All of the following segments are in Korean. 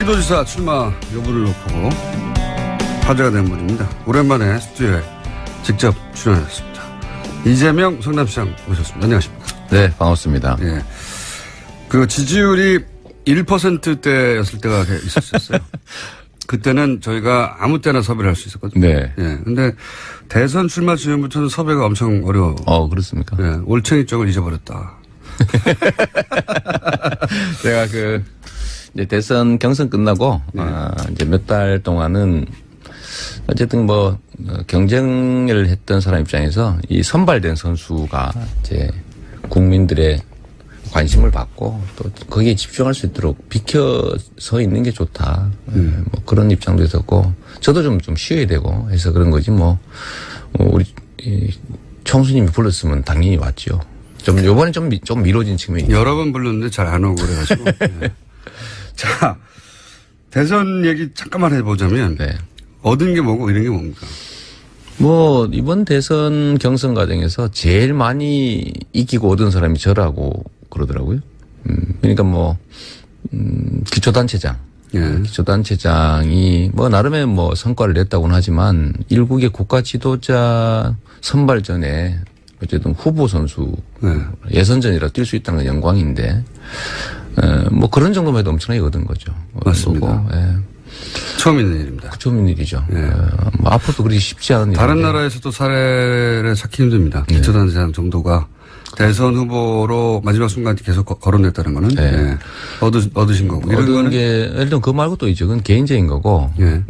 경기도지사 출마 여부를 놓고 화제가 된 분입니다. 오랜만에 스튜디오에 직접 출연하셨습니다. 이재명 성남시장 모셨습니다. 안녕하십니까? 네, 반갑습니다. 예. 그 지지율이 1%대였을 때가 있었어요. 그때는 저희가 아무 때나 섭외를 할 수 있었거든요. 네. 예. 근데 대선 출마 지금부터는 섭외가 엄청 어려워. 그렇습니까? 예. 올챙이 쪽을 잊어버렸다. 제가 이제 대선 경선 끝나고, 이제 몇 달 동안은 어쨌든 경쟁을 했던 사람 입장에서 이 선발된 선수가 이제 국민들의 관심을 받고 또 거기에 집중할 수 있도록 비켜서 있는 게 좋다. 그런 입장도 있었고, 저도 좀 쉬어야 되고 해서 그런 거지 우리 총수님이 불렀으면 당연히 왔죠. 요번에 좀 미뤄진 측면이 있어요. 여러 번 불렀는데 잘 안 오고 그래가지고. 네. 자, 대선 얘기 잠깐만 해보자면. 네. 얻은 게 뭐고 이런 게 뭡니까? 이번 대선 경선 과정에서 제일 많이 이기고 얻은 사람이 저라고 그러더라고요. 그러니까 기초단체장. 예. 기초단체장이 나름의 성과를 냈다고는 하지만 일국의 국가 지도자 선발전에 어쨌든 후보 선수 예선전이라 뛸 수 있다는 건 영광인데, 그런 정도만 해도 엄청나게 얻은 거죠. 맞습니다. 예. 처음 있는 일입니다. 처음 있는 일이죠. 예. 앞으로도 그렇게 쉽지 않은 일인데. 다른 나라에서도 사례를 찾기 힘듭니다. 예. 기초단체장 정도가 대선 후보로 마지막 순간 계속 거론됐다는 거는 예. 얻으신 거고. 이런 얻은 거는 게 예를 들면 그거 말고 또 있죠. 그건 개인적인 거고. 예.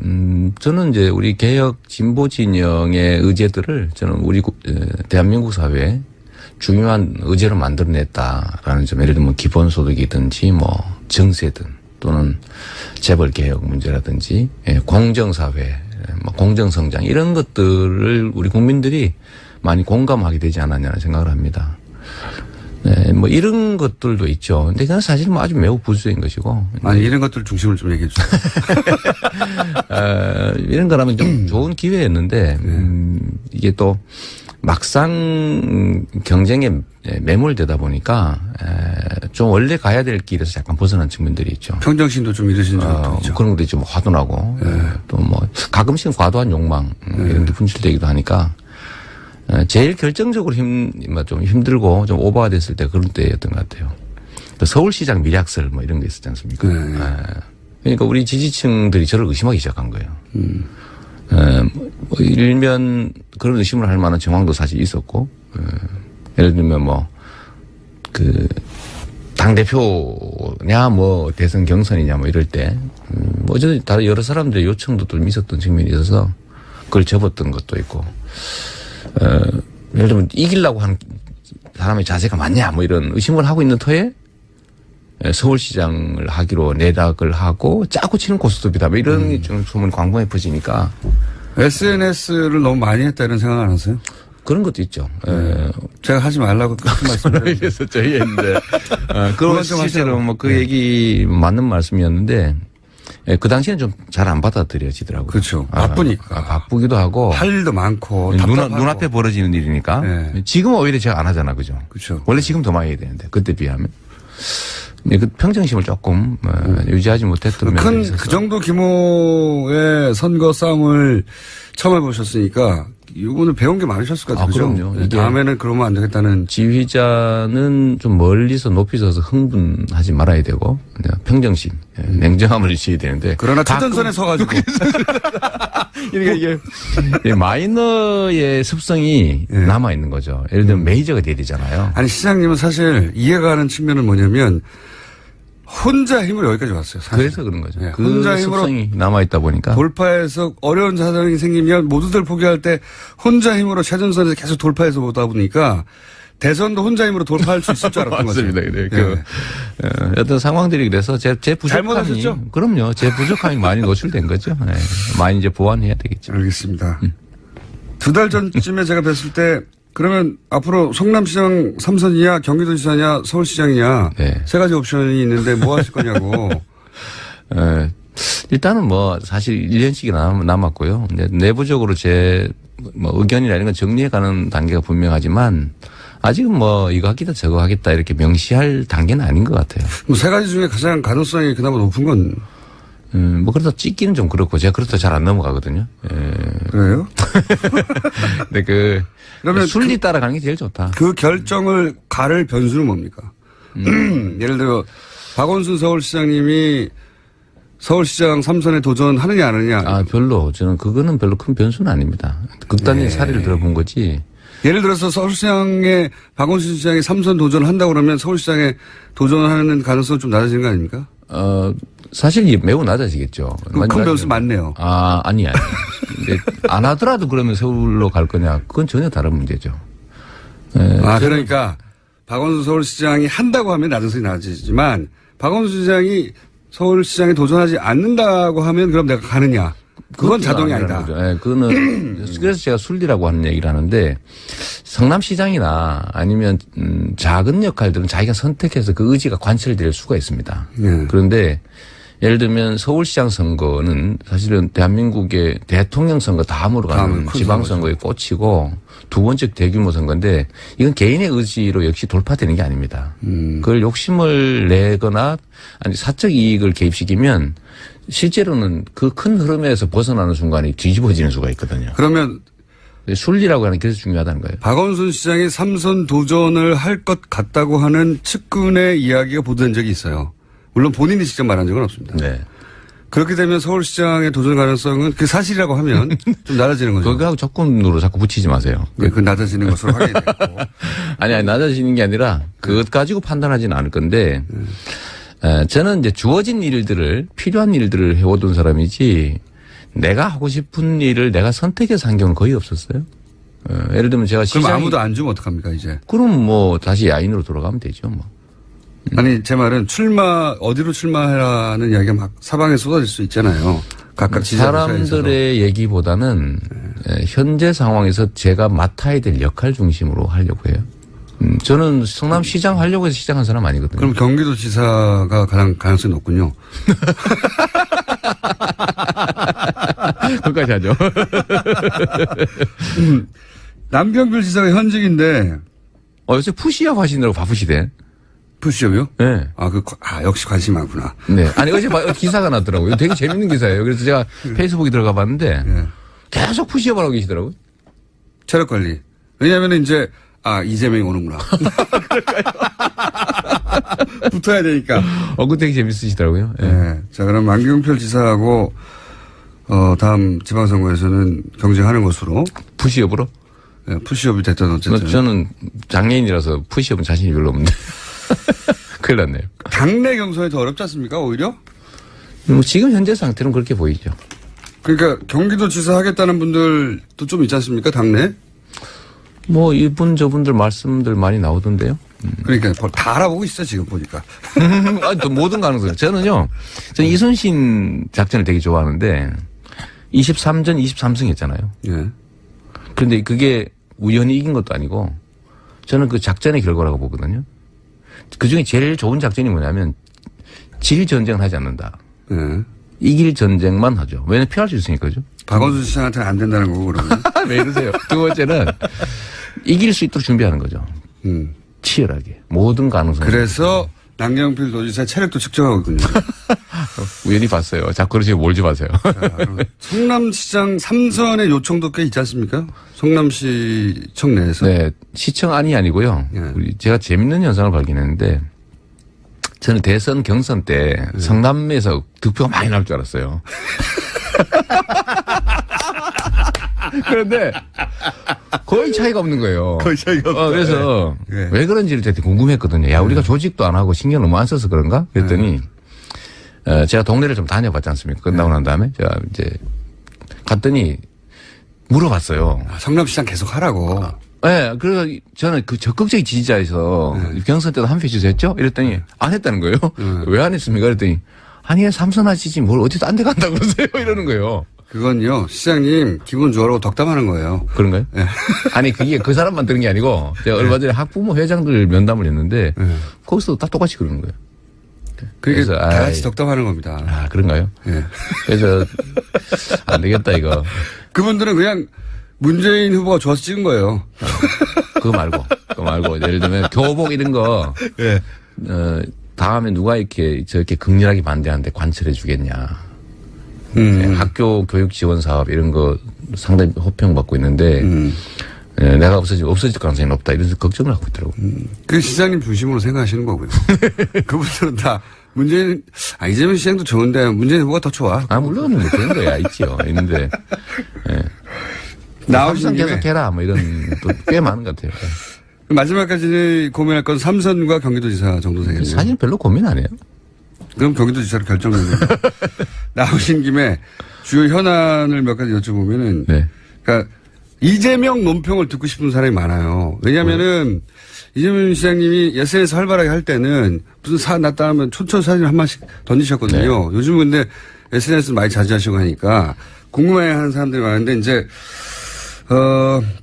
저는 이제 우리 개혁 진보 진영의 의제들을 저는 우리 대한민국 사회에 중요한 의제로 만들어냈다라는 점, 예를 들면 기본소득이든지 정세든 또는 재벌 개혁 문제라든지 공정사회, 공정성장 이런 것들을 우리 국민들이 많이 공감하게 되지 않았냐는 생각을 합니다. 네, 이런 것들도 있죠. 근데 그건 사실 아주 매우 부수적인 것이고. 아니, 이런 것들 중심을 좀 얘기해 주세요. 이런 거라면 좀 좋은 기회였는데, 이게 또 막상 경쟁에 매몰되다 보니까, 좀 원래 가야 될 길에서 약간 벗어난 측면들이 있죠. 평정심도 좀 잃으신 적도 있죠. 그런 것도 있죠. 화도 나고, 또 가끔씩은 과도한 욕망, 이런 게 분출되기도 하니까, 제일 결정적으로 좀 힘들고 좀 오버가 됐을 때 그런 때였던 것 같아요. 서울시장 미략설 이런 게 있었지 않습니까? 그러니까 우리 지지층들이 저를 의심하기 시작한 거예요. 일면 그런 의심을 할 만한 정황도 사실 있었고, 예를 들면 당대표냐, 대선 경선이냐, 이럴 때, 어쨌든 다른 여러 사람들의 요청도 좀 있었던 측면이 있어서 그걸 접었던 것도 있고, 예를 들면 이기려고 하는 사람의 자세가 맞냐, 이런 의심을 하고 있는 터에 서울시장을 하기로 내락을 하고 짜고 치는 고스톱이다, 이런 좀 소문이 광범위에 퍼지니까. SNS를 너무 많이 했다 이런 생각 안 하세요? 그런 것도 있죠. 제가 하지 말라고 그렇게 말씀드렸는데. 그래서 저희 했는데, 그건 실제로 그 얘기 맞는 말씀이었는데, 그 당시에는 좀 잘 안 받아들여지더라고요. 그렇죠. 바쁘니까. 바쁘기도 하고. 할 일도 많고. 눈앞에 벌어지는 일이니까. 지금은 오히려 제가 안 하잖아, 그죠? 그렇죠. 원래 지금 더 많이 해야 되는데, 그때 비하면. 그 평정심을 조금 유지하지 못했던 면이 있어서. 그 정도 규모의 선거 싸움을 처음 해보셨으니까 이거는 배운 게 많으셨을 것 같아요. 그럼요. 다음에는 그러면 안 되겠다는. 지휘자는 좀 멀리서 높이 서서 흥분하지 말아야 되고 평정심, 냉정함을 유지해야 되는데. 그러나 최전선에 서가지고. 그러니까 이게 마이너의 습성이 남아있는 거죠. 예를 들면 메이저가 돼야 되잖아요. 아니, 시장님은 사실 이해가 가는 측면은 뭐냐면 혼자 힘으로 여기까지 왔어요. 사실. 그래서 그런 거죠. 그 혼자 힘으로 습성이 남아있다 보니까. 돌파해서 어려운 사정이 생기면 모두들 포기할 때 혼자 힘으로 최전선에서 계속 돌파해서 오다 보니까 대선도 혼자 힘으로 돌파할 수 있을 줄 알았던 거죠. 맞습니다. 어떤 상황들이 그래서 제 부족함이. 잘못하셨죠? 그럼요. 제 부족함이 많이 노출된 거죠. 많이 이제 보완해야 되겠죠. 알겠습니다. 2달 전쯤에 제가 뵀을 때 그러면 앞으로 성남시장 3선이냐 경기도지사냐 서울시장이냐 세 가지 옵션이 있는데 뭐 하실 거냐고. 일단은 사실 1년씩이 남았고요. 내부적으로 제 의견이나 이런 건 정리해가는 단계가 분명하지만 아직은 이거 하겠다 저거 하겠다 이렇게 명시할 단계는 아닌 것 같아요. 세 가지 중에 가장 가능성이 그나마 높은 건? 뭐 그렇다 찍기는 좀 그렇고 제가 그렇다 잘 안 넘어가거든요. 예. 그래요? 근데 그러면 순리 따라가는 게 제일 좋다. 그 결정을 가를 변수는 뭡니까? 예를 들어 박원순 서울시장님이 서울시장 3선에 도전하느냐 안 하느냐. 아, 별로. 저는 그거는 별로 큰 변수는 아닙니다. 극단적인 사례를 들어본 거지. 예를 들어서 서울시장에 박원순 시장이 3선 도전을 한다고 그러면 서울시장에 도전하는 가능성은 좀 낮아지는 거 아닙니까? 사실 매우 낮아지겠죠. 큰 변수 많네요. 아니. 근데 안 하더라도 그러면 서울로 갈 거냐. 그건 전혀 다른 문제죠. 그러니까 박원순 서울시장이 한다고 하면 가능성이 낮아지지만 박원순 시장이 서울시장에 도전하지 않는다고 하면 그럼 내가 가느냐. 그건 자동이 아니다. 네, 그거는 그래서 제가 순리라고 하는 얘기를 하는데 성남시장이나 아니면 작은 역할들은 자기가 선택해서 그 의지가 관철될 수가 있습니다. 그런데 예를 들면 서울시장 선거는 사실은 대한민국의 대통령 선거 다음으로 가는 지방선거의 꽃이고 두 번째 대규모 선거인데 이건 개인의 의지로 역시 돌파되는 게 아닙니다. 그걸 욕심을 내거나 아니 사적 이익을 개입시키면 실제로는 그 큰 흐름에서 벗어나는 순간이 뒤집어지는 수가 있거든요. 그러면 순리라고 하는 게 그래서 중요하다는 거예요. 박원순 시장이 3선 도전을 할 것 같다고 하는 측근의 이야기가 보도된 적이 있어요. 물론 본인이 직접 말한 적은 없습니다. 네. 그렇게 되면 서울시장의 도전 가능성은 그 사실이라고 하면 좀 낮아지는 거죠. 그거하고 조건으로 자꾸 붙이지 마세요. 그 낮아지는 것으로 확인이 됐고. 아니, 낮아지는 게 아니라 그것 가지고 판단하지는 않을 건데 저는 이제 주어진 일들을 필요한 일들을 해오던 사람이지 내가 하고 싶은 일을 내가 선택해서 한 경우는 거의 없었어요. 예를 들면 제가 그럼 아무도 안 주면 어떡합니까 이제? 그럼 뭐 다시 야인으로 돌아가면 되죠 뭐. 아니 제 말은 어디로 출마해라는 이야기가 막 사방에 쏟아질 수 있잖아요. 각각 사람들의 얘기보다는 현재 상황에서 제가 맡아야 될 역할 중심으로 하려고 해요. 저는 성남시장 하려고 해서 시작한 사람 아니거든요. 그럼 경기도지사가 가장 가능성이 높군요. 그것까지 하죠. 남경필 지사가 현직인데. 요새 푸시업 하시느라고 바쁘시대. 푸시업이요? 네. 역시 관심이 많구나. 네. 아니, 어제 기사가 났더라고요. 되게 재밌는 기사예요. 그래서 제가 페이스북에 들어가 봤는데. 네. 계속 푸시업을 하고 계시더라고요. 체력 관리. 왜냐하면 이제, 이재명이 오는구나. 붙어야 되니까. 그거 되게 재밌으시더라고요. 네. 네. 자, 그럼 남경필 지사하고, 다음 지방선거에서는 경쟁하는 것으로. 푸시업으로? 네, 푸시업이 됐든 어쨌든. 저는 장애인이라서 푸시업은 자신이 별로 없는데. 큰일 났네요. 당내 경선이 더 어렵지 않습니까, 오히려? 지금 현재 상태는 그렇게 보이죠. 그러니까 경기도지사 하겠다는 분들도 좀 있지 않습니까, 당내? 이분 저분들 말씀들 많이 나오던데요. 그러니까 다 알아보고 있어 지금 보니까. 또 모든 가능성. 저는 이순신 작전을 되게 좋아하는데 23전 23승 했잖아요. 예. 그런데 그게 우연히 이긴 것도 아니고 저는 그 작전의 결과라고 보거든요. 그중에 제일 좋은 작전이 뭐냐면 질 전쟁을 하지 않는다. 예. 이길 전쟁만 하죠. 왜냐면 피할 수 있으니까 그죠. 박원순 시장한테는 안 된다는 거고 그러면. 왜 이러세요? 두 번째는 이길 수 있도록 준비하는 거죠. 치열하게. 모든 가능성. 그래서 남경필 도지사 체력도 측정하고 있군요. 우연히 봤어요. 자꾸 그러시고 몰지 마세요. 성남시장 3선의 요청도 꽤 있지 않습니까? 성남시청 내에서. 네. 시청 안이 아니고요. 예. 제가 재밌는 현상을 발견했는데 저는 대선 경선 때 성남에서 득표가 많이 나올 줄 알았어요. 그런데 거의 차이가 없는 거예요. 거의 차이가 없다. 그래서 네. 왜 그런지를 되게 궁금했거든요. 야, 우리가 조직도 안 하고 신경 너무 안 써서 그런가? 그랬더니 제가 동네를 좀 다녀봤지 않습니까? 끝나고 난 다음에 제가 이제 갔더니 물어봤어요. 성남시장 계속 하라고. 네, 그래서 저는 그 적극적인 지지자에서 경선 때도 한 표 주셨죠? 이랬더니 안 했다는 거예요. 왜 안 했습니까? 그랬더니 아니, 3선 하시지 뭘 어디 딴 데 간다고 그러세요? 이러는 거예요. 그건요, 시장님 기분 좋으라고 덕담하는 거예요. 그런가요? 네. 아니, 그게 그 사람만 들은 게 아니고 제가 얼마 전에 학부모 회장들 면담을 했는데 거기서도 다 똑같이 그러는 거예요. 그래서 다 같이 덕담하는 겁니다. 그런가요? 네. 그래서 안 되겠다 이거. 그분들은 그냥 문재인 후보가 좋아서 찍은 거예요. 그거 말고 예를 들면 교복 이런 거 다음에 누가 이렇게 저렇게 극렬하게 반대하는데 관철해 주겠냐. 학교 교육 지원 사업 이런 거 상당히 호평받고 있는데 예, 내가 없어질 가능성이 높다 이런 걱정을 하고 있더라고요. 그 시장님 중심으로 생각하시는 거고요. 그분들은 다 문재인, 이재명 시장도 좋은데 문재인 후보가 더 좋아. 물론 뭐 그런 거야 있죠. 있는데 예. 나오신 김에 계속 해라 뭐 이런 또 꽤 많은 것 같아요. 마지막까지 고민할 건 삼선과 경기도지사 정도 되겠네요. 사실 별로 고민 안 해요. 그럼 경기도지사로 결정됩니다. 나오신 김에 주요 현안을 몇 가지 여쭤보면은, 네. 그러니까 이재명 논평을 듣고 싶은 사람이 많아요. 왜냐면은 이재명 시장님이 SNS 활발하게 할 때는 무슨 사안 났다 하면 촌철 사진 한 번씩 던지셨거든요. 네. 요즘 근데 SNS 많이 자제하시고 하니까 궁금해하는 사람들이 많은데 이제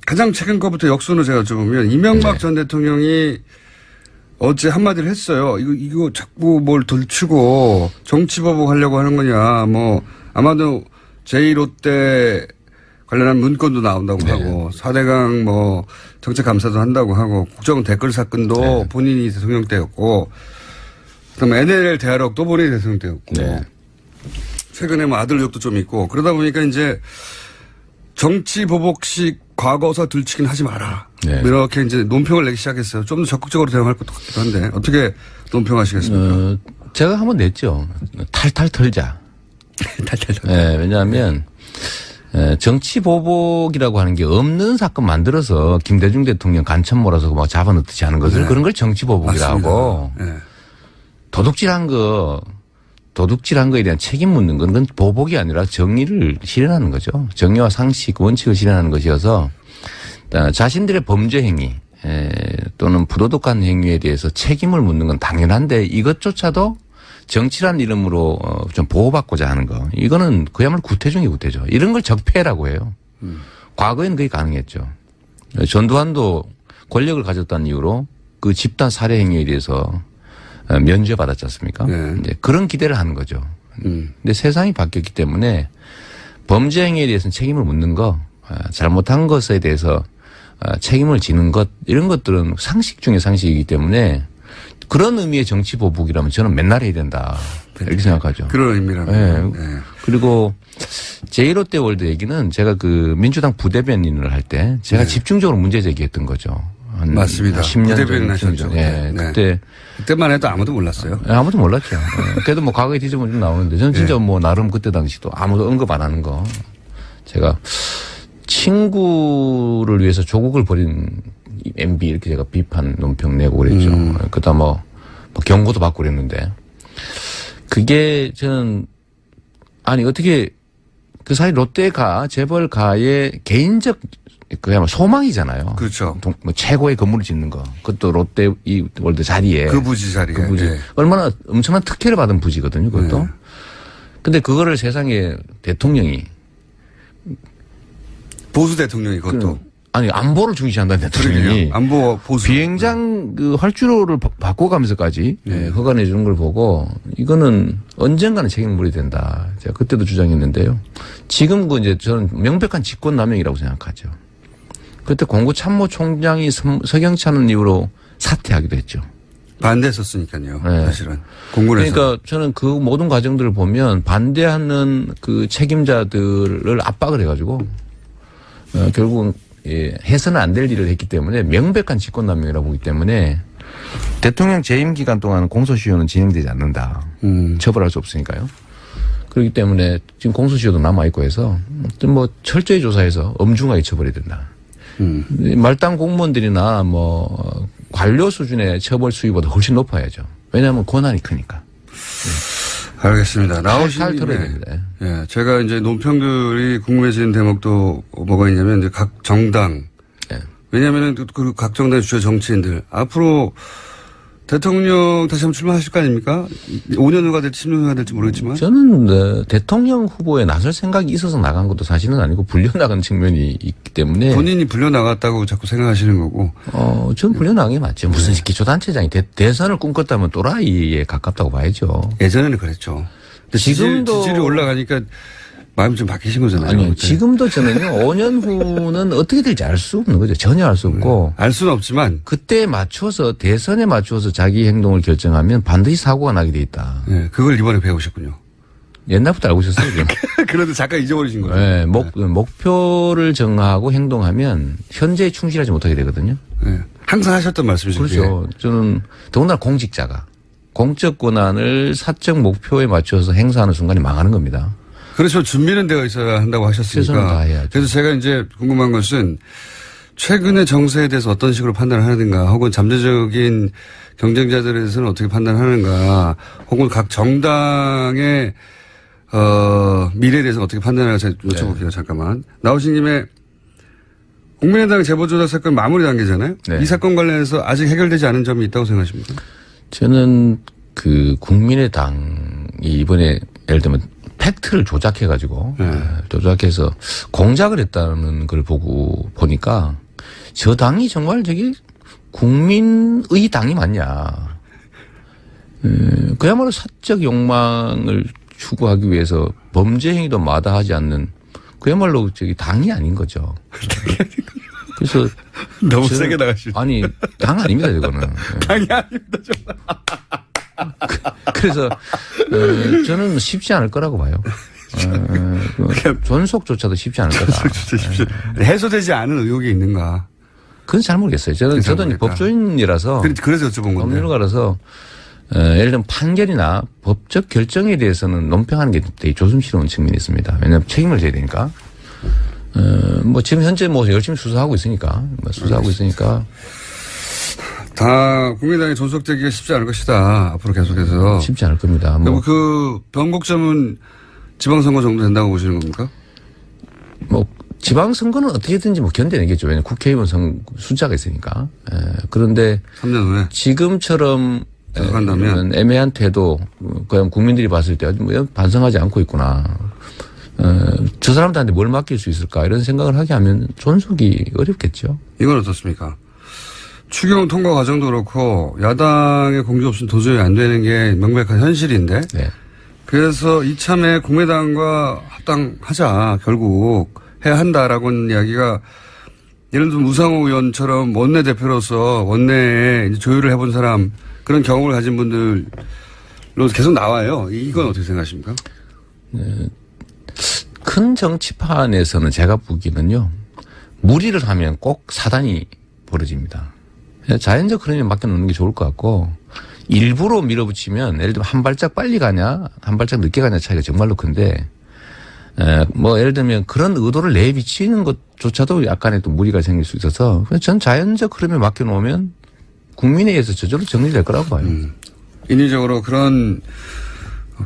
가장 최근 거부터 역순으로 제가 여쭤보면 이명박 전 대통령이 어제 한마디를 했어요. 이거 자꾸 뭘 들추고 정치보복 하려고 하는 거냐. 뭐 아마도 제1롯데 관련한 문건도 나온다고 하고 4대강 뭐 정책감사도 한다고 하고 국정 댓글 사건도 본인이 대통령 때였고 그다음에 NLL 대화록도 본인이 대통령 때였고 최근에 뭐 아들 욕도 좀 있고 그러다 보니까 이제 정치보복식 과거사 들추긴 하지 마라. 이렇게 이제 논평을 내기 시작했어요. 좀 더 적극적으로 대응할 것도 같기도 한데 어떻게 논평하시겠습니까? 제가 한번 냈죠. 탈탈 털자. 탈탈 털자. 네, 왜냐하면 정치보복이라고 하는 게 없는 사건 만들어서 김대중 대통령 간첩 몰아서 막 잡아넣듯이 하는 것을 그런 걸 정치보복이라고. 도둑질한 거에 대한 책임 묻는 건 그건 보복이 아니라 정의를 실현하는 거죠. 정의와 상식, 원칙을 실현하는 것이어서 자신들의 범죄 행위 또는 부도덕한 행위에 대해서 책임을 묻는 건 당연한데 이것조차도 정치란 이름으로 좀 보호받고자 하는 거. 이거는 그야말로 구태 중의 구태죠. 이런 걸 적폐라고 해요. 과거에는 그게 가능했죠. 전두환도 권력을 가졌다는 이유로 그 집단 살해 행위에 대해서 면죄받았지 않습니까? 이제 그런 기대를 하는 거죠. 근데 세상이 바뀌었기 때문에 범죄 행위에 대해서는 책임을 묻는 거, 잘못한 것에 대해서 책임을 지는 것, 이런 것들은 상식 중의 상식이기 때문에 그런 의미의 정치 보복이라면 저는 맨날 해야 된다. 이렇게 생각하죠. 그런 의미라면. 그리고 제1롯데 월드 얘기는 제가 그 민주당 부대변인을 할 때 제가 집중적으로 문제 제기했던 거죠. 맞습니다. 10년 부대변인 하셨죠. 그때만 해도 아무도 몰랐어요. 아무도 몰랐죠. 그래도 뭐 과거의 뒤집어는 좀 나오는데 저는 진짜 뭐 나름 그때 당시도 아무도 언급 안 하는 거. 제가 친구를 위해서 조국을 버린 MB 이렇게 제가 비판 논평 내고 그랬죠. 그다음 뭐 경고도 받고 그랬는데 그게 저는 아니 어떻게 그 사이 롯데가 재벌가의 개인적 그야말로 소망이잖아요. 그렇죠. 뭐 최고의 건물을 짓는 거. 그것도 롯데 이 월드 자리에. 그 부지 자리에. 그 부지. 얼마나 엄청난 특혜를 받은 부지거든요. 그것도. 근데 그거를 세상에 대통령이. 보수 대통령이 그것도. 아니 안보를 중시한다는 대통령이. 안보 보수. 비행장 그 활주로를 바꿔가면서까지 허가내 주는 걸 보고 이거는 언젠가는 책임을 물어야 된다. 제가 그때도 주장했는데요. 지금 그 이제 저는 명백한 직권남용이라고 생각하죠. 그때 공구참모총장이 석영찬은 이후로 사퇴하기도 했죠. 반대했었으니까요. 사실은. 공군에서. 그러니까 저는 그 모든 과정들을 보면 반대하는 그 책임자들을 압박을 해가지고 결국은 해서는 안 될 일을 했기 때문에 명백한 직권남용이라고 보기 때문에 대통령 재임 기간 동안 공소시효는 진행되지 않는다. 처벌할 수 없으니까요. 그렇기 때문에 지금 공소시효도 남아있고 해서 뭐 철저히 조사해서 엄중하게 처벌해야 된다. 말단 공무원들이나 뭐 관료 수준의 처벌 수위보다 훨씬 높아야죠. 왜냐하면 권한이 크니까. 알겠습니다. 나오신 김에 제가 이제 논평들이 궁금해지는 대목도 뭐가 있냐면 이제 각 정당 왜냐하면은 그 각 정당의 주요 정치인들 앞으로 대통령 다시 한번 출마하실 거 아닙니까? 5년 후가 될지 10년 후가 될지 모르겠지만. 저는 대통령 후보에 나설 생각이 있어서 나간 것도 사실은 아니고 불려나간 측면이 있기 때문에. 본인이 불려나갔다고 자꾸 생각하시는 거고. 저는 불려나간 게 맞죠. 무슨 기초단체장이 대선을 꿈꿨다면 또라이에 가깝다고 봐야죠. 예전에는 그랬죠. 지금도. 지지율이 올라가니까 마음이 좀 바뀌신 거잖아요. 아니요. 그때. 지금도 저는요. 5년 후는 어떻게 될지 알 수 없는 거죠. 전혀 알 수 없고. 알 수는 없지만. 그때에 맞춰서 대선에 맞춰서 자기 행동을 결정하면 반드시 사고가 나게 돼 있다. 그걸 이번에 배우셨군요. 옛날부터 알고 있었어요. 그런데 잠깐 잊어버리신 거예요. 네, 목표를 정하고 행동하면 현재에 충실하지 못하게 되거든요. 네. 항상 하셨던 말씀이시죠. 그렇죠. 저는 더군다나 공직자가 공적 권한을 사적 목표에 맞춰서 행사하는 순간에 망하는 겁니다. 그래서 준비는 되어 있어야 한다고 하셨으니까. 최선을 다해야죠. 그래서 제가 이제 궁금한 것은 최근의 정세에 대해서 어떤 식으로 판단을 하는가 혹은 잠재적인 경쟁자들에 대해서는 어떻게 판단하는가 혹은 각 정당의 미래에 대해서 어떻게 판단하는가 제가 여쭤볼게요. 네. 잠깐만. 나오신 김에 국민의당 재보조작 사건 마무리 단계잖아요. 네. 이 사건 관련해서 아직 해결되지 않은 점이 있다고 생각하십니까? 저는 그 국민의당이 이번에 예를 들면 팩트를 조작해가지고 조작해서 공작을 했다는 걸 보니까 저 당이 정말 저기 국민의 당이 맞냐. 그야말로 사적 욕망을 추구하기 위해서 범죄 행위도 마다하지 않는 그야말로 저기 당이 아닌 거죠. 그래서 너무 세게 나가시죠. 아니 당 아닙니다 저거는. 당이 아닙니다 정말. 그래서 저는 쉽지 않을 거라고 봐요. 존속조차도 쉽지 않을 거다. 해소되지 않은 의혹이 있는가? 그건 잘 모르겠어요. 저도 법조인이라서 그래서 여쭤본 건데. 법률가라서 예를 들면 판결이나 법적 결정에 대해서는 논평하는 게 되게 조심스러운 측면이 있습니다. 왜냐하면 책임을 져야 되니까. 뭐 지금 현재 뭐 열심히 수사하고 있으니까 다 국민의당의 존속되기가 쉽지 않을 것이다. 앞으로 계속해서. 쉽지 않을 겁니다. 뭐 그 변곡점은 지방선거 정도 된다고 보시는 겁니까? 뭐 지방선거는 어떻게든지 뭐 견뎌내겠죠. 왜냐하면 국회의원 숫자가 있으니까. 그런데 3년 후에 지금처럼 한다면 애매한 태도, 그냥 국민들이 봤을 때 뭐 반성하지 않고 있구나. 저 사람들한테 뭘 맡길 수 있을까 이런 생각을 하게 하면 존속이 어렵겠죠. 이건 어떻습니까? 추경 통과 과정도 그렇고 야당의 공조 없이는 도저히 안 되는 게 명백한 현실인데. 네. 그래서 이참에 국민의당과 합당하자 결국 해야 한다라고는 이야기가 예를 들면 우상호 의원처럼 원내대표로서 원내에 이제 조율을 해본 사람 그런 경험을 가진 분들로 계속 나와요. 이건 어떻게 생각하십니까? 네. 큰 정치판에서는 제가 보기에는요. 무리를 하면 꼭 사단이 벌어집니다. 자연적 흐름에 맡겨놓는 게 좋을 것 같고 일부러 밀어붙이면 예를 들면 한 발짝 빨리 가냐 한 발짝 늦게 가냐 차이가 정말로 큰데 뭐 예를 들면 그런 의도를 내비치는 것조차도 약간의 또 무리가 생길 수 있어서 전 자연적 흐름에 맡겨놓으면 국민에 의해서 저절로 정리될 거라고 봐요. 인위적으로 그런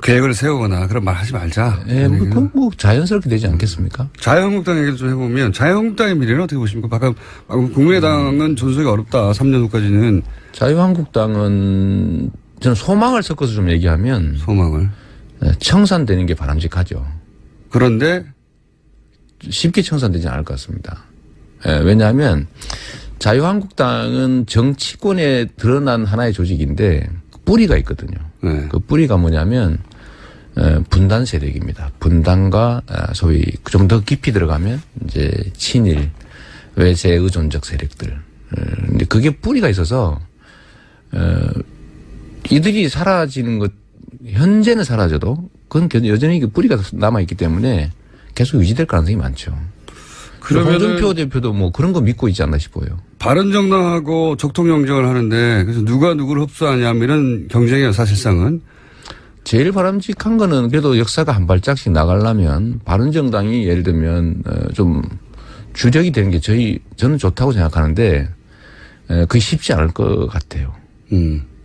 계획을 세우거나 그런 말 하지 말자. 예, 그건 뭐 자연스럽게 되지 않겠습니까? 자유한국당 얘기를 좀 해보면 자유한국당의 미래는 어떻게 보십니까? 방금 국민의당은 존속이 어렵다. 3년 후까지는. 자유한국당은 저는 소망을 섞어서 좀 얘기하면. 소망을. 청산되는 게 바람직하죠. 그런데 쉽게 청산되지 않을 것 같습니다. 왜냐하면 자유한국당은 정치권에 드러난 하나의 조직인데 뿌리가 있거든요. 네. 그 뿌리가 뭐냐면 분단 세력입니다. 분단과 소위 좀 더 깊이 들어가면 이제 친일, 외세 의존적 세력들. 근데 그게 뿌리가 있어서 이들이 사라지는 것 현재는 사라져도 그건 여전히 뿌리가 남아있기 때문에 계속 유지될 가능성이 많죠. 그러면 홍준표 대표도 뭐 그런 거 믿고 있지 않나 싶어요. 바른정당하고 적통 경쟁을 하는데 그래서 누가 누구를 흡수하냐 이런 경쟁이에요 사실상은. 제일 바람직한 거는 그래도 역사가 한 발짝씩 나가려면 바른정당이 예를 들면 좀 주력이 되는 게 저는 좋다고 생각하는데 그게 쉽지 않을 것 같아요.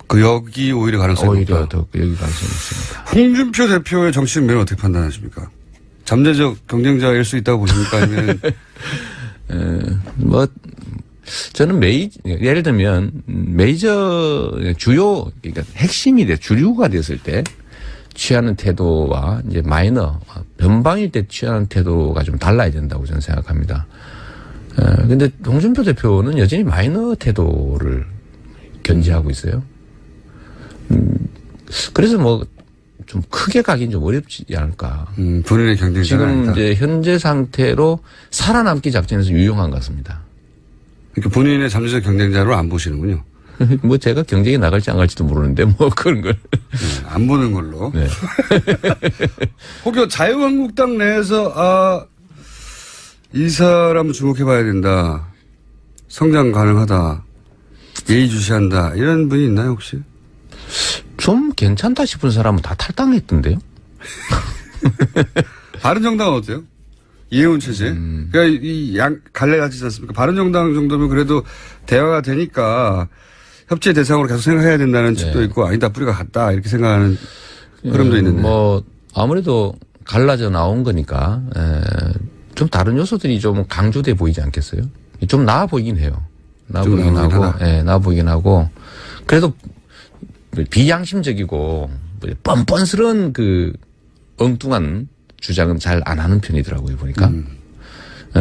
그 여기 오히려 가능성이 오히려 더 여기 가능성이 있습니다. 홍준표 대표의 정치적 면을 어떻게 판단하십니까? 잠재적 경쟁자일 수 있다고 보십니까? 아니면 뭐 저는 예를 들면 메이저 주요 그러니까 핵심이 주류가 됐을 때 취하는 태도와 이제 마이너 변방일 때 취하는 태도가 좀 달라야 된다고 저는 생각합니다. 근데 홍준표 대표는 여전히 마이너 태도를 견지하고 있어요. 그래서 뭐 좀 크게 가긴 좀 어렵지 않을까. 본인의 경쟁자가 지금 아니다. 이제 현재 상태로 살아남기 작전에서 유용한 것 같습니다. 그러니까 본인의 잠재적 경쟁자로 안 보시는군요. 뭐 제가 경쟁에 나갈지 안 갈지도 모르는데 뭐 그런 걸. 안 보는 걸로. 네. 혹여 자유한국당 내에서 이 사람은 주목해봐야 된다. 성장 가능하다. 예의주시한다. 이런 분이 있나요 혹시? 좀 괜찮다 싶은 사람은 다 탈당했던데요. 바른정당은 어때요? 이해운 체제. 그러니까 이 갈래가 지지 않습니까? 바른정당 정도면 그래도 대화가 되니까 협치의 대상으로 계속 생각해야 된다는 측도 있고 아니다 뿌리가 같다 이렇게 생각하는 흐름도 있는데. 뭐 아무래도 갈라져 나온 거니까 좀 다른 요소들이 좀 강조돼 보이지 않겠어요? 좀 나아 보이긴 해요. 나아 보이긴 하고, 나아 보이긴 하고 그래도 비양심적이고 뻔뻔스러운 그 엉뚱한 주장은 잘 안 하는 편이더라고요, 보니까.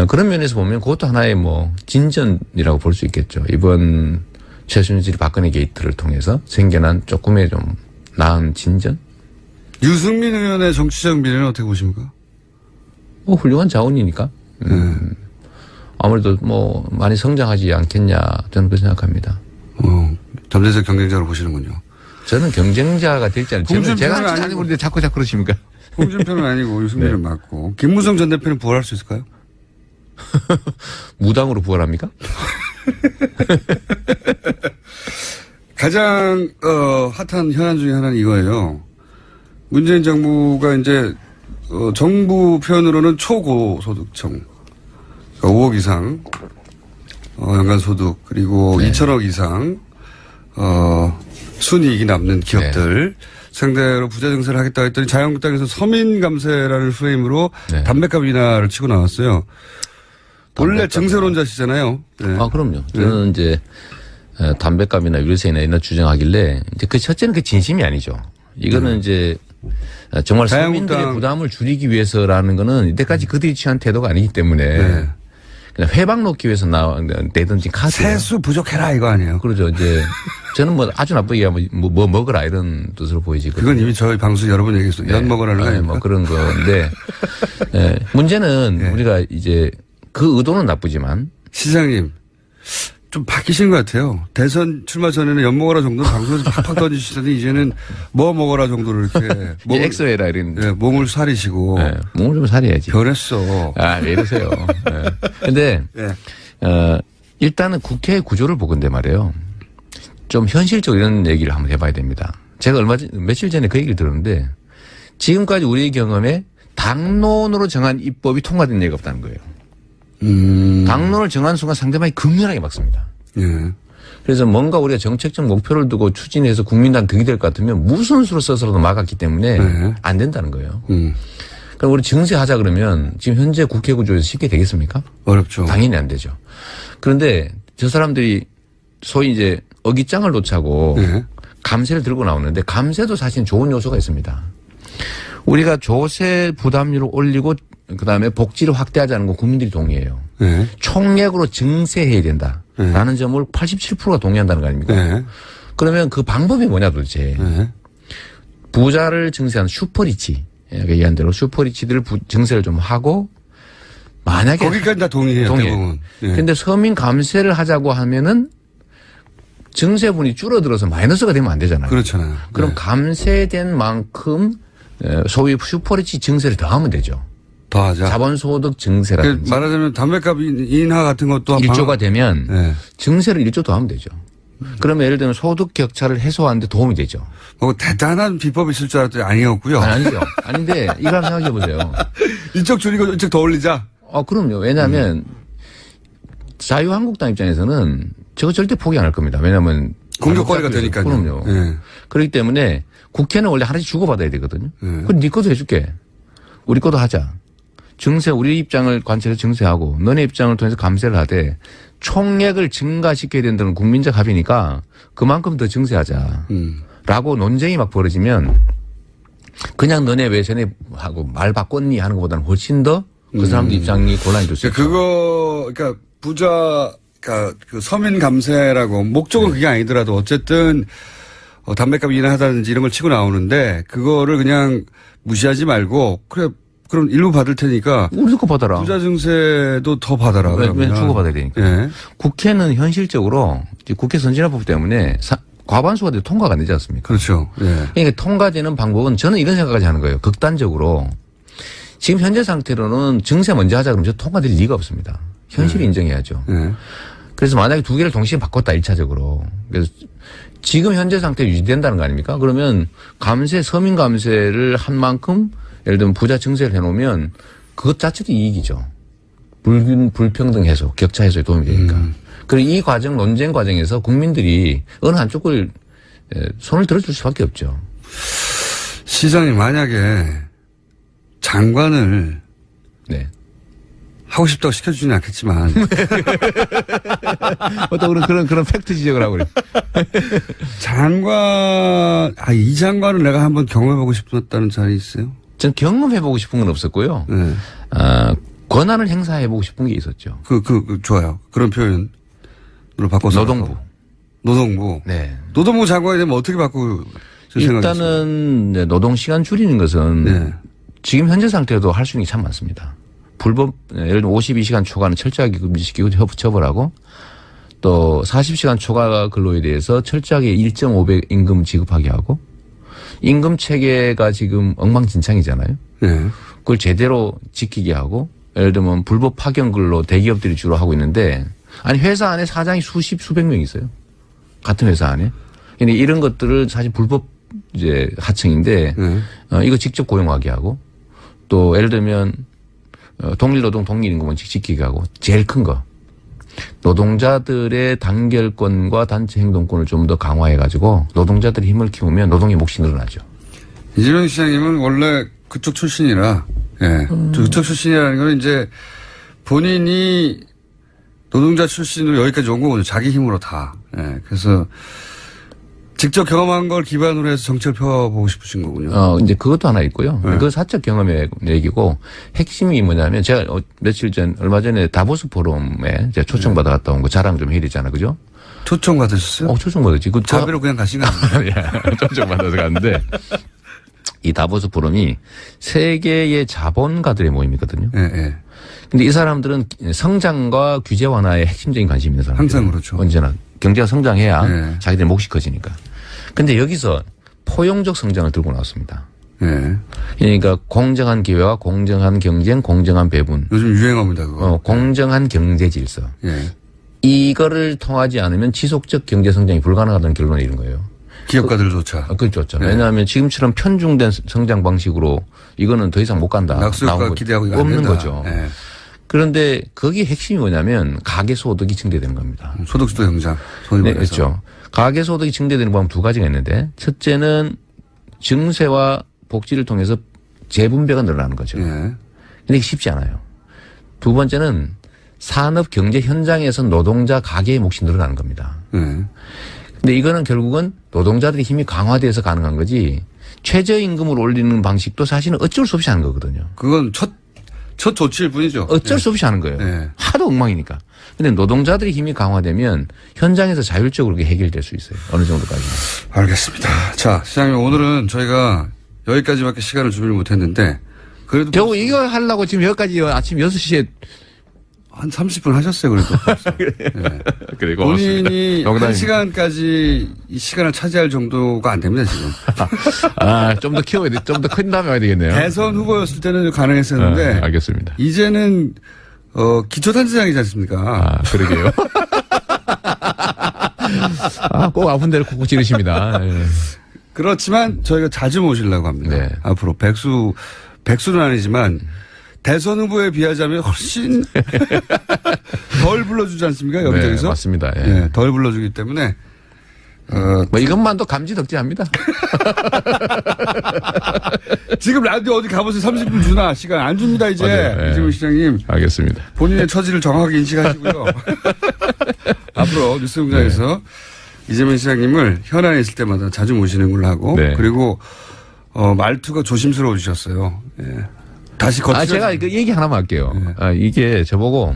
그런 면에서 보면 그것도 하나의 뭐 진전이라고 볼 수 있겠죠. 이번 최순실 박근혜 게이트를 통해서 생겨난 조금의 좀 나은 진전? 유승민 의원의 정치적 미래는 어떻게 보십니까? 뭐 훌륭한 자원이니까. 아무래도 뭐 많이 성장하지 않겠냐 저는 그렇게 생각합니다. 잠재적 경쟁자로 보시는군요. 저는 경쟁자가 될지 않을지 제가 잘 모르는데 자꾸 그러십니까? 홍준표는 아니고 유승민은 맞고 김무성 전 대표는 부활할 수 있을까요? 무당으로 부활합니까? 가장 핫한 현안 중에 하나는 이거예요. 문재인 정부가 이제 정부 표현으로는 초고소득청 5억 이상 연간소득 그리고 2천억 이상 순이익이 남는 기업들 상대로 부자 증세를 하겠다 했더니 자유한국당에서 서민 감세라는 프레임으로 담배값 인하를 치고 나왔어요. 원래 증세론자시잖아요. 네. 그럼요. 저는 이제 담배값이나 유류세나 이런 주장하길래 이제 그 첫째는 그 진심이 아니죠. 이거는 이제 정말 서민들의 부담을 줄이기 위해서라는 거는 이때까지 그들이 취한 태도가 아니기 때문에 그냥 회방 놓기 위해서 내던진 카드. 세수 부족해라 이거 아니에요. 그러죠. 이제 저는 뭐 아주 나쁘게 뭐 먹어라 이런 뜻으로 보이지거든요. 그건 이미 저희 방송 여러 번 얘기했어요. 연 먹으라는 거 아닙니까? 뭐 그런 건데 문제는 우리가 이제 그 의도는 나쁘지만 시장님 좀 바뀌신 것 같아요. 대선 출마 전에는 연 먹어라 정도는 방송에서 팍팍 던지시더니 이제는 뭐 먹어라 정도로 이렇게 엑소해라 이런 몸을 사리시고 몸을 좀 사려야지. 변했어. 왜 이러세요? 근데 일단은 국회 구조를 보건데 말이에요. 좀 현실적으로 이런 얘기를 한번 해봐야 됩니다. 제가 며칠 전에 그 얘기를 들었는데 지금까지 우리의 경험에 당론으로 정한 입법이 통과된 얘기가 없다는 거예요. 당론을 정한 순간 상대방이 극렬하게 막습니다. 그래서 뭔가 우리가 정책적 목표를 두고 추진해서 국민들한테 득이 될 것 같으면 무슨 수로 써서라도 막았기 때문에 안 된다는 거예요. 그럼 우리 증세하자 그러면 지금 현재 국회 구조에서 쉽게 되겠습니까? 어렵죠. 당연히 안 되죠. 그런데 저 사람들이 소위 이제 어깃장을 놓자고 감세를 들고 나오는데 감세도 사실 좋은 요소가 있습니다. 우리가 조세 부담률을 올리고 그다음에 복지를 확대하자는 건 국민들이 동의해요. 총액으로 증세해야 된다라는 점을 87%가 동의한다는 거 아닙니까? 그러면 그 방법이 뭐냐 도대체. 부자를 증세하는 슈퍼리치. 얘기한 대로 슈퍼리치들 증세를 좀 하고 만약에. 거기까지 다 동의해요. 대부분. 그런데 서민 감세를 하자고 하면은 증세분이 줄어들어서 마이너스가 되면 안 되잖아요. 그렇잖아요. 그럼 감세된 만큼 소위 슈퍼리치 증세를 더하면 되죠. 더하자. 자본소득 증세라든지. 말하자면 담배값 인하 같은 것도 1조가 되면 증세를 1조 더하면 되죠. 그러면 예를 들면 소득 격차를 해소하는 데 도움이 되죠. 뭐 대단한 비법이 있을 줄 알았더니 아니었고요. 아니죠. 아닌데 이거 한번 생각해 보세요. 이쪽 줄이고 이쪽 더 올리자. 그럼요. 왜냐하면 자유한국당 입장에서는 저거 절대 포기 안 할 겁니다. 왜냐하면 공격거리가 되니까요. 그럼요. 그렇기 때문에 국회는 원래 하나씩 주고받아야 되거든요. 그럼 네 것도 해줄게. 우리 것도 하자. 증세, 우리 입장을 관찰해서 증세하고 너네 입장을 통해서 감세를 하되 총액을 증가시켜야 된다는 국민적 합의니까 그만큼 더 증세하자. 라고 논쟁이 막 벌어지면 그냥 너네 왜 전에 하고 말 바꿨니 하는 것보다는 훨씬 더 그 사람들 입장이 곤란히 될 수 있죠. 그러니까 부자, 그러니까 그 서민 감세라고 목적은 그게 아니더라도 어쨌든 담배값 인하하다든지 이런 걸 치고 나오는데 그거를 그냥 무시하지 말고 그래 그럼 일부 받을 테니까. 우리도 거 받아라. 부자 증세도 더 받아라. 왜 주고 받아야 되니까. 예. 국회는 현실적으로 국회 선진화법 때문에 과반수가 돼도 통과가 안 되지 않습니까? 그렇죠. 예. 그러니까 통과되는 방법은 저는 이런 생각까지 하는 거예요. 극단적으로. 지금 현재 상태로는 증세 먼저 하자 그러면 저 통과될 리가 없습니다. 현실을 인정해야죠. 예. 그래서 만약에 두 개를 동시에 바꿨다 1차적으로. 그래서 지금 현재 상태 유지된다는 거 아닙니까? 그러면 서민 감세를 한 만큼 예를 들면 부자 증세를 해놓으면 그것 자체도 이익이죠. 불평등 해소, 격차 해소에 도움이 되니까. 그리고 이 과정, 논쟁 과정에서 국민들이 어느 한쪽을 손을 들어줄 수밖에 없죠. 시장이 만약에 장관을 네. 하고 싶다고 시켜주지는 않겠지만. 어떤 그런 팩트 지적을 하고 그래. 이 장관을 내가 한번 경험해보고 싶었다는 자리 있어요? 전 경험해보고 싶은 건 없었고요. 네. 권한을 행사해보고 싶은 게 있었죠. 좋아요. 그런 표현으로 바꿔서. 노동부. 네. 노동부 장관이 되면 어떻게 바꾸실 생각이세요? 일단은 네, 노동 시간 줄이는 것은 네. 지금 현재 상태로도 할 수 있는 게 참 많습니다. 불법 예를 들면 52시간 초과는 철저하게 금지시키고 처벌하고 또 40시간 초과 근로에 대해서 철저하게 1.5배 임금 지급하게 하고 임금 체계가 지금 엉망진창이잖아요. 네. 그걸 제대로 지키게 하고 예를 들면 불법 파견 근로 대기업들이 주로 하고 있는데 아니 회사 안에 사장이 수백 명 있어요. 같은 회사 안에. 근데 이런 것들을 사실 불법 이제 하청인데 이거 직접 고용하게 하고 또 예를 들면 동일노동 동일임금은 지키게 하고 제일 큰 거 노동자들의 단결권과 단체 행동권을 좀 더 강화해가지고 노동자들의 힘을 키우면 노동의 몫이 늘어나죠. 이재명 시장님은 원래 그쪽 출신이라 그쪽 출신이라는 건 이제 본인이 노동자 출신으로 여기까지 온 거거든요. 자기 힘으로 다. 그래서 직접 경험한 걸 기반으로 해서 정책을 펴보고 싶으신 거군요. 이제 그것도 하나 있고요. 그 사적 경험의 얘기고 핵심이 뭐냐면 제가 얼마 전에 다보스 포럼에 제가 초청받아 갔다 온 거 자랑 좀 해야 되잖아. 그죠? 초청 받으셨어요? 초청받았지. 자비로 그냥 가신 거 아니에요? 초청받아서 갔는데 이 다보스 포럼이 세계의 자본가들의 모임이거든요. 예. 근데 이 사람들은 성장과 규제 완화에 핵심적인 관심이 있는 사람들. 항상 그렇죠. 언제나. 경제가 성장해야 자기들 몫이 커지니까. 근데 여기서 포용적 성장을 들고 나왔습니다. 그러니까 공정한 기회와 공정한 경쟁, 공정한 배분. 요즘 유행어입니다, 그거. 공정한 경제 질서. 이거를 통하지 않으면 지속적 경제 성장이 불가능하다는 결론을 이룬 거예요. 기업가들조차. 그렇죠. 왜냐하면 지금처럼 편중된 성장 방식으로 이거는 더 이상 못 간다. 낙수효과 기대하고 이거 없는 안 된다. 거죠. 그런데 거기 핵심이 뭐냐면 가계소득이 증대되는 겁니다. 소득주도 경장. 네, 그렇죠. 가계소득이 증대되는 방법 두 가지가 있는데 첫째는 증세와 복지를 통해서 재분배가 늘어나는 거죠. 근데 이게 쉽지 않아요. 두 번째는 산업 경제 현장에서 노동자 가계의 몫이 늘어나는 겁니다. 근데 이거는 결국은 노동자들의 힘이 강화돼서 가능한 거지 최저임금을 올리는 방식도 사실은 어쩔 수 없이 하는 거거든요. 그건 첫 조치일 뿐이죠. 어쩔 수 없이 하는 거예요. 하도 엉망이니까. 근데 노동자들의 힘이 강화되면 현장에서 자율적으로 그게 해결될 수 있어요. 어느 정도까지. 알겠습니다. 자, 시장님 오늘은 저희가 여기까지밖에 시간을 준비를 못했는데 그래도 겨우 이거 하려고 지금 여기까지 아침 6시에 한 30분 하셨어요, 그래도. 그래, 본인이 1시간까지 이 시간을 차지할 정도가 안 됩니다, 지금. 좀 더 키워야 돼. 좀 더 큰 다음에 와야 되겠네요. 대선 후보였을 때는 가능했었는데. 알겠습니다. 이제는, 기초단체장이지 않습니까? 그러게요. 꼭 아픈 데를 콕콕 찌르십니다. 그렇지만 저희가 자주 모시려고 합니다. 네. 앞으로 백수는 아니지만 대선 후보에 비하자면 훨씬 덜 불러주지 않습니까? 여기저기서. 네, 맞습니다. 덜 불러주기 때문에. 이것만도 감지덕지합니다. 지금 라디오 어디 가보세요. 30분 주나 시간 안 줍니다 이제. 이재명 시장님. 알겠습니다. 본인의 처지를 정확하게 인식하시고요. 앞으로 뉴스공장에서 이재명 시장님을 현안에 있을 때마다 자주 모시는 걸로 하고 그리고 말투가 조심스러워지셨어요. 다시 제가 그 얘기 하나만 할게요. 이게 저보고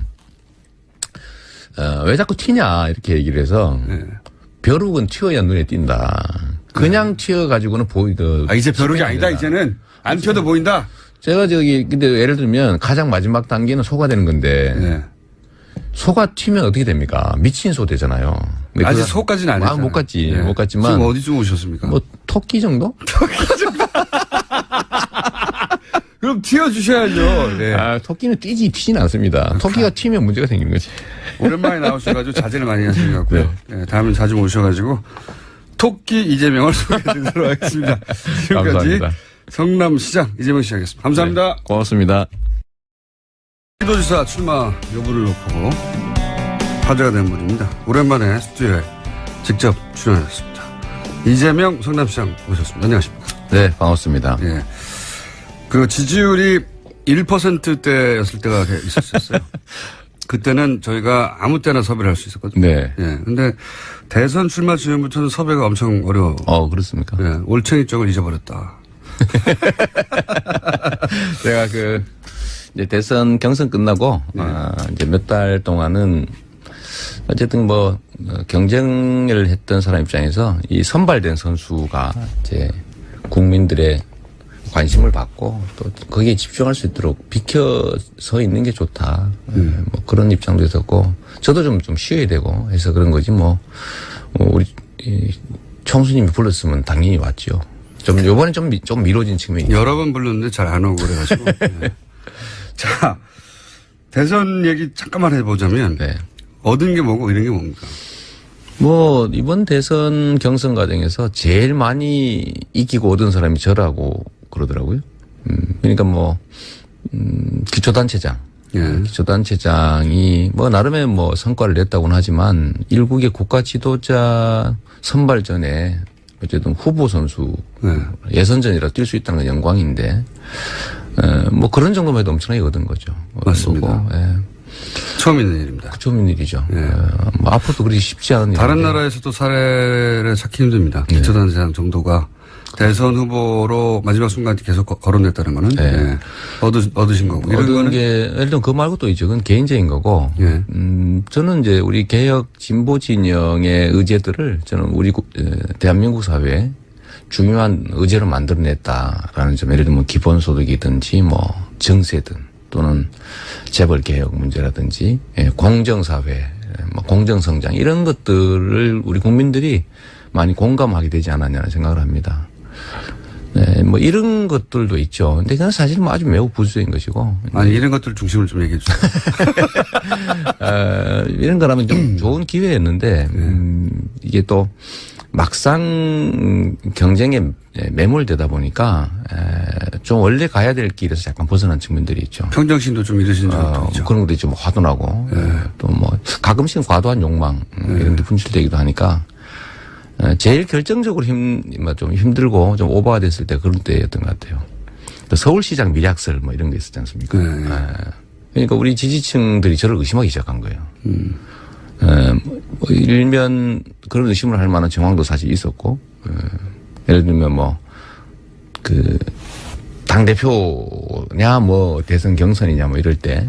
왜 자꾸 튀냐 이렇게 얘기를 해서 벼룩은 튀어야 눈에 띈다. 그냥 튀어가지고는 이제 벼룩이 아니다. 이제는 안 튀어도 보인다. 제가 근데 예를 들면 가장 마지막 단계는 소가 되는 건데. 네. 소가 튀면 어떻게 됩니까? 미친 소 되잖아요. 아직 소까지는 안 했잖아요. 못 갔지. 네. 못 갔지만. 지금 어디쯤 오셨습니까? 뭐, 토끼 정도? 그럼 튀어주셔야죠. 네. 아, 토끼는 튀지는 않습니다. 토끼가 튀면 문제가 생기는 거지. 오랜만에 나오셔가지고 자제를 많이 하신 것 같고요. 네. 다음에 자주 모셔가지고 토끼 이재명을 소개해드리도록 하겠습니다. 지금까지 감사합니다. 성남시장 이재명 시장이었습니다. 감사합니다. 네, 고맙습니다. 도지사 출마 여부를 놓고 화제가 된 분입니다. 오랜만에 스튜디오에 직접 출연하셨습니다. 이재명 성남시장 모셨습니다. 안녕하십니까? 네, 반갑습니다. 예. 그 지지율이 1%대였을 때가 있었어요. 그때는 저희가 아무 때나 섭외를 할 수 있었거든요. 네. 예. 근데 대선 출마 지금부터는 섭외가 엄청 어려워. 그렇습니까? 예. 올챙이 쪽을 잊어버렸다. 제가 이제 대선 경선 끝나고, 이제 몇 달 동안은 어쨌든 경쟁을 했던 사람 입장에서 이 선발된 선수가 이제 국민들의 관심을 받고 또 거기에 집중할 수 있도록 비켜서 있는 게 좋다. 뭐 그런 입장도 있었고, 저도 좀 쉬어야 되고 해서 그런 거지 우리 총수님이 불렀으면 당연히 왔죠. 요번엔 좀 미뤄진 측면이 있어요. 여러 번 불렀는데 잘 안 오고 그래가지고. 네. 자, 대선 얘기 잠깐만 해보자면. 네. 얻은 게 뭐고 이런 게 뭡니까? 이번 대선 경선 과정에서 제일 많이 이기고 얻은 사람이 저라고 그러더라고요. 그러니까 기초단체장. 예. 기초단체장이 나름의 성과를 냈다고는 하지만 일국의 국가 지도자 선발전에 어쨌든 후보 선수 네. 예선전이라 뛸 수 있다는 건 영광인데, 그런 정도만 해도 엄청나게 얻은 거죠. 맞습니다. 예. 처음 있는 일입니다. 처음 일이죠. 예. 앞으로도 그렇게 쉽지 않은 다른 일인데. 나라에서도 사례를 찾기 힘듭니다. 기초단체장 정도가 대선 후보로 마지막 순간 계속 거론됐다는 거는 네. 예. 얻으신 거고. 이런 얻은 거는 게, 예를 들면 그 말고 또 있죠. 그건 개인적인 거고. 예. 저는 이제 우리 개혁 진보 진영의 의제들을 저는 우리 대한민국 사회에 중요한 의제로 만들어냈다라는 점, 예를 들면 기본소득이든지 정세든 또는 재벌 개혁 문제라든지 공정사회, 공정성장 이런 것들을 우리 국민들이 많이 공감하게 되지 않았냐는 생각을 합니다. 네, 이런 것들도 있죠. 근데 그건 사실 아주 매우 부수적인 것이고. 아니, 이런 것들 중심을 좀 얘기해 주세요. 이런 거라면 좀 좋은 기회였는데, 이게 또 막상 경쟁에 매몰되다 보니까, 좀 원래 가야 될 길에서 약간 벗어난 측면들이 있죠. 평정심도 좀 잃으신 적도 있죠. 그런 것도 있죠. 화도 나고, 또 가끔씩은 과도한 욕망, 이런 게 분출되기도 하니까, 제일 결정적으로 좀 힘들고 좀 오버가 됐을 때 그런 때였던 것 같아요. 또 서울시장 미략설 이런 게 있었지 않습니까? 네. 그러니까 우리 지지층들이 저를 의심하기 시작한 거예요. 일면 그런 의심을 할 만한 정황도 사실 있었고, 예를 들면 당대표냐, 대선 경선이냐, 이럴 때,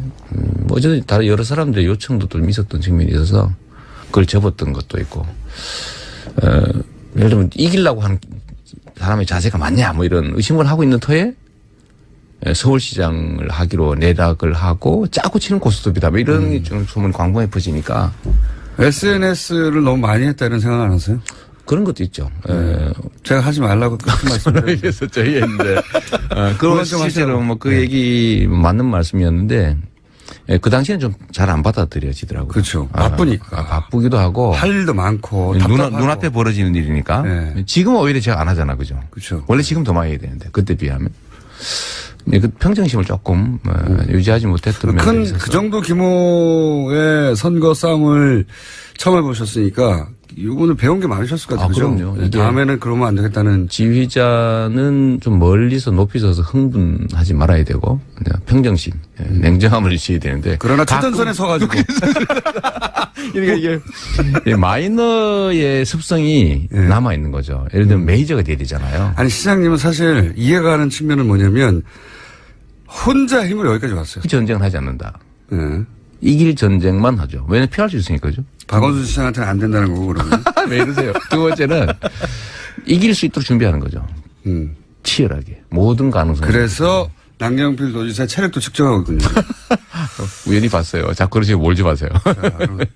어쨌든 다른 여러 사람들의 요청도 좀 있었던 측면이 있어서 그걸 접었던 것도 있고, 예를 들면 이기려고 하는 사람의 자세가 맞냐, 이런 의심을 하고 있는 터에 서울시장을 하기로 내락을 하고 짜고 치는 고스톱이다, 이런 좀 소문이 광범위에 퍼지니까. SNS를 너무 많이 했다 이런 생각 안 하세요? 그런 것도 있죠. 제가 하지 말라고 그렇게 말씀드렸는데. 그래서 저희 했는데, 그건 실제로 그 얘기 맞는 말씀이었는데, 그 당시에는 좀 잘 안 받아들여지더라고요. 그렇죠. 바쁘니까. 바쁘기도 하고. 할 일도 많고. 답답하고. 눈앞에 벌어지는 일이니까. 네. 지금은 오히려 제가 안 하잖아, 그죠? 그렇죠. 원래 지금 더 많이 해야 되는데, 그때 비하면. 그 평정심을 조금 유지하지 못했던 면이 있어서. 그 정도 규모의 선거 싸움을 처음 해보셨으니까 이거는 배운 게 많으셨을 것 같아요. 그럼요. 다음에는 그러면 안 되겠다는. 지휘자는 좀 멀리서 높이 서서 흥분하지 말아야 되고 평정심, 냉정함을 유지해야 되는데. 그러나 최전선에 서가지고. 그러니까 이게 마이너의 습성이 남아있는 거죠. 예를 들면 메이저가 돼야 되잖아요. 아니, 시장님은 사실 이해가 가는 측면은 뭐냐면 혼자 힘으로 여기까지 왔어요. 전쟁을 하지 않는다. 네. 이길 전쟁만 하죠. 왜냐면 피할 수 있으니까, 그죠? 박원순 시장한테는 안 된다는 거고, 그러면. 왜 이러세요? 두 번째는 이길 수 있도록 준비하는 거죠. 치열하게. 모든 가능성. 그래서 남경필 도지사 체력도 측정하고 있군요. 우연히 봤어요. 자꾸 그러시고 몰지 마세요.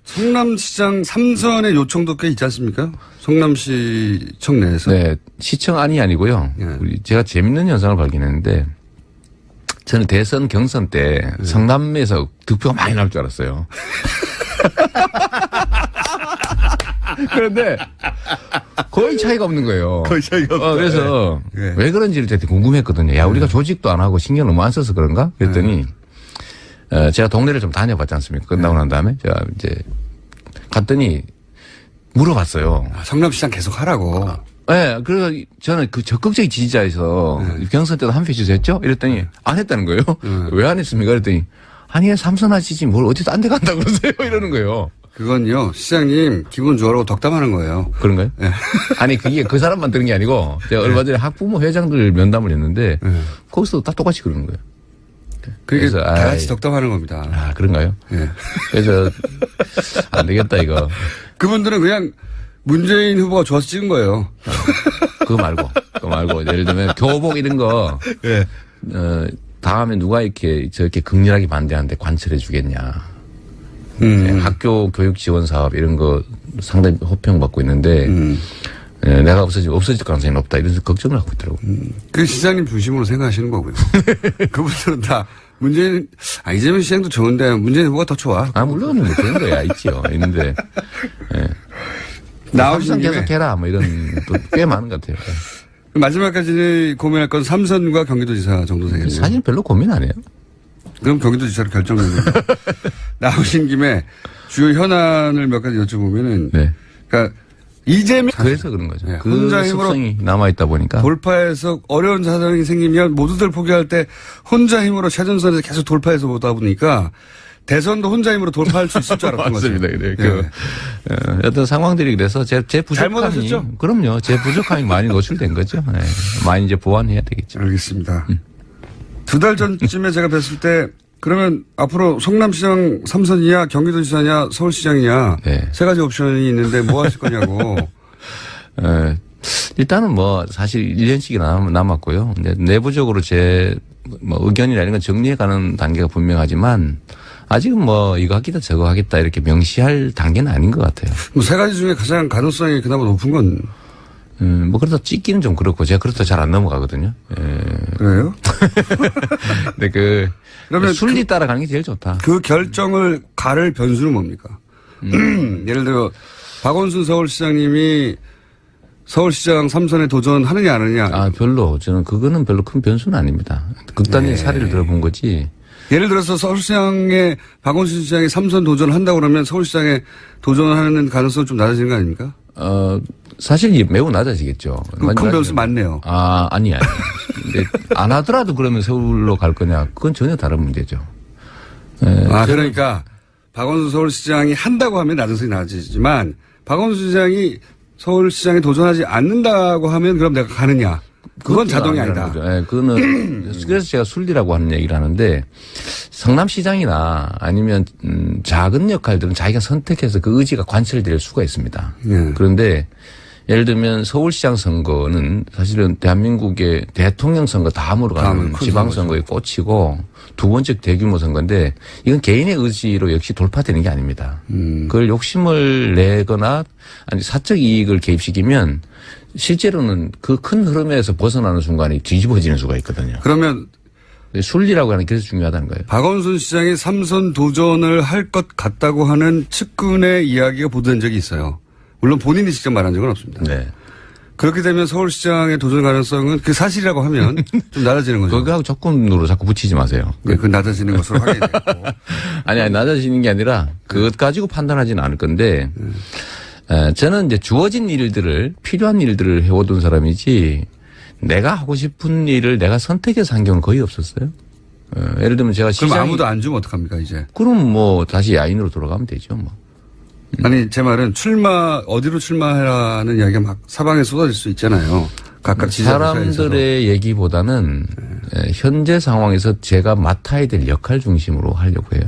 성남시장 3선의 요청도 꽤 있지 않습니까? 성남시청 내에서. 네. 시청 안이 아니고요. 예. 제가 재밌는 현상을 발견했는데 저는 대선 경선 때 성남에서 득표가 많이 나올 줄 알았어요. 그런데 거의 차이가 없는 거예요. 거의 차이가 없다. 그래서 예. 왜 그런지를 되게 궁금했거든요. 야, 우리가 조직도 안 하고 신경 너무 안 써서 그런가? 그랬더니 제가 동네를 좀 다녀봤지 않습니까? 끝나고 난 다음에 제가 이제 갔더니 물어봤어요. 성남시장 계속 하라고. 네, 그래서 저는 그 적극적인 지지자에서 경선 때도 한 표 주셨죠? 이랬더니 안 했다는 거예요. 왜 안 했습니까? 그랬더니 아니, 삼선 하시지 뭘 어디 딴 데 간다고 그러세요? 이러는 거예요. 그건요, 시장님 기분 좋으라고 덕담하는 거예요. 그런가요? 네. 아니, 그게 그 사람만 들은 게 아니고 제가 얼마 전에 학부모 회장들 면담을 했는데 거기서 다 똑같이 그러는 거예요. 그래서 다 같이 아이, 덕담하는 겁니다. 아, 그런가요? 예. 그래서 안 되겠다 이거. 그분들은 그냥 문재인 후보가 좋아서 찍은 거예요. 그거 말고 예를 들면 교복 이런 거 예. 다음에 누가 이렇게 저렇게 극렬하게 반대하는데 관철해 주겠냐. 학교 교육 지원 사업 이런 거 상당히 호평받고 있는데 내가 없어질 가능성이 높다 이런 걱정을 하고 있더라고요. 그 시장님 중심으로 생각하시는 거고요. 그분들은 다 문재인, 이재명 시장도 좋은데 문재인 후보가 더 좋아. 아, 물론 뭐 그런 거야 있지요. 있는데 나오신 삼선 김에 계속 해라 뭐 이런 또 꽤 많은 것 같아요. 마지막까지 고민할 건 삼선과 경기도지사 정도 되겠네요. 사실 별로 고민 안 해요. 그럼 경기도지사로 결정됩니다. 나오신 김에 주요 현안을 몇 가지 여쭤보면은, 네. 그러니까 이재명 그래서 그런 거죠. 네, 그 혼자 힘으로 습성이 남아 있다 보니까 돌파해서 어려운 사정이 생기면 모두들 포기할 때 혼자 힘으로 최전선에서 계속 돌파해서 보다 보니까 대선도 혼자 힘으로 돌파할 수 있을 줄 알았던 거죠. 맞습니다. 네. 어떤 상황들이 그래서 제 부족함이 잘못하셨죠? 그럼요. 제 부족함이 많이 노출된 거죠. 네. 많이 이제 보완해야 되겠죠. 알겠습니다. 2달 전쯤에 제가 뵀을 때 그러면 앞으로 성남시장 3선이냐 경기도지사냐 서울시장이냐 네. 세 가지 옵션이 있는데 뭐 하실 거냐고. 일단은 뭐 사실 1년씩이 남았고요. 이제 내부적으로 제 뭐 의견이라는 건 정리해가는 단계가 분명하지만 아직은 뭐 이거 하겠다 저거 하겠다 이렇게 명시할 단계는 아닌 것 같아요. 뭐 세 가지 중에 가장 가능성이 그나마 높은 건 뭐 그렇다 찍기는 좀 그렇고 제가 그렇다 잘 안 넘어가거든요. 그래요? 근데 그러면 순리 따라가는 게 제일 좋다. 그 결정을 가를 변수는 뭡니까? 예를 들어 박원순 서울시장님이 서울시장 3선에 도전하느냐 안 하느냐. 아, 별로. 저는 그거는 별로 큰 변수는 아닙니다. 극단적인 사례를 들어본 거지. 예를 들어서 서울시장에 박원순 시장이 3선 도전한다고 그러면 서울시장에 도전하는 가능성이 좀 낮아지는 거 아닙니까? 사실 매우 낮아지겠죠. 큰 변수 많네요. 아니. 근데 안 하더라도 그러면 서울로 갈 거냐? 그건 전혀 다른 문제죠. 그러니까 박원순 서울시장이 한다고 하면 가능성이 낮아지지만 박원순 시장이 서울시장에 도전하지 않는다고 하면 그럼 내가 가느냐? 그건 자동이 아니다. 네, 그거는 그래서 제가 순리라고 하는 얘기를 하는데 성남시장이나 아니면 작은 역할들은 자기가 선택해서 그 의지가 관철될 수가 있습니다. 네. 그런데 예를 들면 서울시장 선거는 사실은 대한민국의 대통령 선거 다음으로 가는 지방선거에 꽂히고 두 번째 대규모 선거인데 이건 개인의 의지로 역시 돌파되는 게 아닙니다. 그걸 욕심을 내거나 아니 사적 이익을 개입시키면 실제로는 그 큰 흐름에서 벗어나는 순간이 뒤집어지는 수가 있거든요. 그러면 순리라고 하는 게 그래서 중요하다는 거예요. 박원순 시장이 3선 도전을 할 것 같다고 하는 측근의 이야기가 보도된 적이 있어요. 물론 본인이 직접 말한 적은 없습니다. 네. 그렇게 되면 서울시장의 도전 가능성은 그 사실이라고 하면 좀 낮아지는 거죠. 거기하고 조건으로 자꾸 붙이지 마세요. 그 낮아지는 것으로 하게 되고. 아니, 낮아지는 게 아니라 그것 가지고 판단하지는 않을 건데 저는 이제 주어진 일들을 필요한 일들을 해오던 사람이지 내가 하고 싶은 일을 내가 선택해서 한 경우는 거의 없었어요. 예를 들면 제가 그럼 아무도 안 주면 어떡합니까 이제? 그럼 뭐 다시 야인으로 돌아가면 되죠 뭐. 아니 제 말은 어디로 출마해라는 이야기가 막 사방에 쏟아질 수 있잖아요. 각각 사람들의 얘기보다는 현재 상황에서 제가 맡아야 될 역할 중심으로 하려고 해요.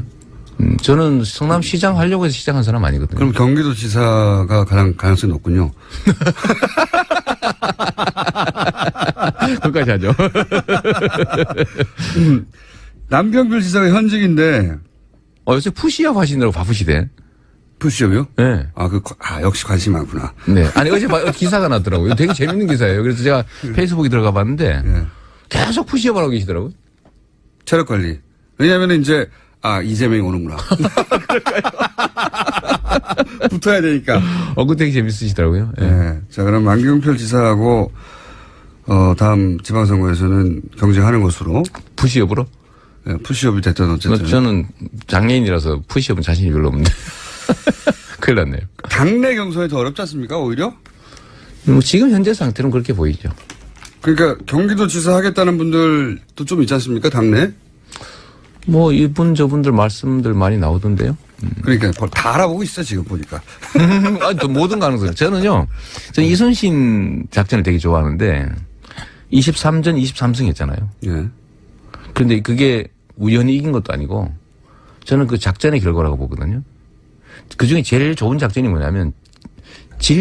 저는 성남시장 하려고 해서 시작한 사람 아니거든요. 그럼 경기도지사가 가장 가능성이 높군요. 그것까지 하죠. 남경필 지사가 현직인데. 요새 푸시업 하시느라고 바쁘시대. 푸시업이요? 네. 역시 관심이 많구나. 네. 아니, 어제 기사가 났더라고요. 되게 재밌는 기사예요. 그래서 제가 페이스북에 들어가 봤는데 계속 푸시업을 하고 계시더라고요. 체력 관리. 왜냐하면 이제, 이재명이 오는구나. 붙어야 되니까. 그거 되게 재밌으시더라고요. 네. 네. 자, 그럼 남경필 지사하고, 다음 지방선거에서는 경쟁하는 것으로. 푸시업으로? 네, 푸시업이 됐든 어쨌든. 저는 장애인이라서 푸시업은 자신이 별로 없는데. 큰일 났네요. 당내 경선이 더 어렵지 않습니까, 오히려? 지금 현재 상태는 그렇게 보이죠. 그러니까 경기도 지사 하겠다는 분들도 좀 있지 않습니까, 당내? 이분 저분들 말씀들 많이 나오던데요. 그러니까 다 알아보고 있어, 지금 보니까. 또 모든 가능성. 저는 이순신 작전을 되게 좋아하는데 23전 23승 했잖아요. 예. 그런데 그게 우연히 이긴 것도 아니고 저는 그 작전의 결과라고 보거든요. 그중에 제일 좋은 작전이 뭐냐면